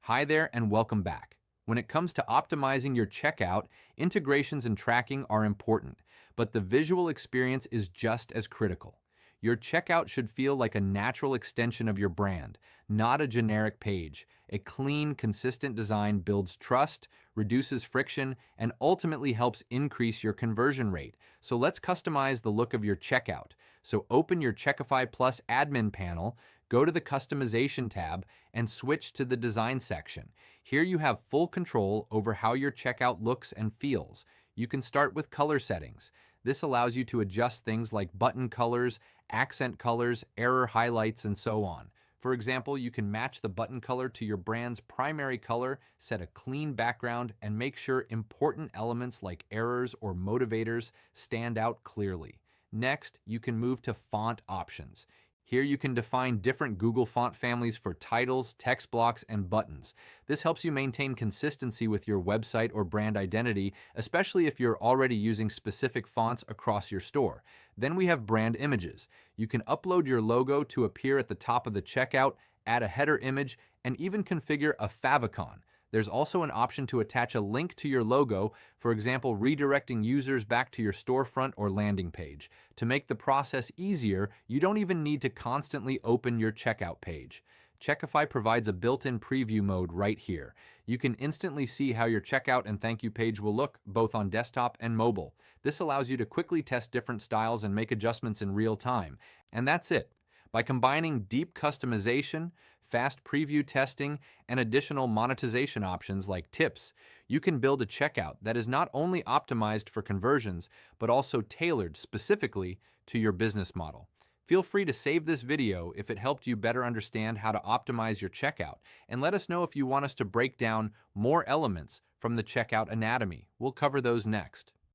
Hi there and welcome back. When it comes to optimizing your checkout, integrations and tracking are important, but the visual experience is just as critical. Your checkout should feel like a natural extension of your brand, not a generic page. A clean, consistent design builds trust, reduces friction, and ultimately helps increase your conversion rate. So let's customize the look of your checkout. So open your Checkify Plus admin panel, go to the Customization tab, and switch to the Design section. Here you have full control over how your checkout looks and feels. You can start with color settings. This allows you to adjust things like button colors, accent colors, error highlights, and so on. For example, you can match the button color to your brand's primary color, set a clean background, and make sure important elements like errors or motivators stand out clearly. Next, you can move to font options. Here you can define different Google font families for titles, text blocks, and buttons. This helps you maintain consistency with your website or brand identity, especially if you're already using specific fonts across your store. Then we have brand images. You can upload your logo to appear at the top of the checkout, add a header image, and even configure a favicon. There's also an option to attach a link to your logo, for example, redirecting users back to your storefront or landing page. To make the process easier, you don't even need to constantly open your checkout page. Checkify provides a built-in preview mode right here. You can instantly see how your checkout and thank you page will look, both on desktop and mobile. This allows you to quickly test different styles and make adjustments in real time. And that's it. By combining deep customization, fast preview testing, and additional monetization options like tips, you can build a checkout that is not only optimized for conversions, but also tailored specifically to your business model. Feel free to save this video if it helped you better understand how to optimize your checkout, and let us know if you want us to break down more elements from the checkout anatomy. We'll cover those next.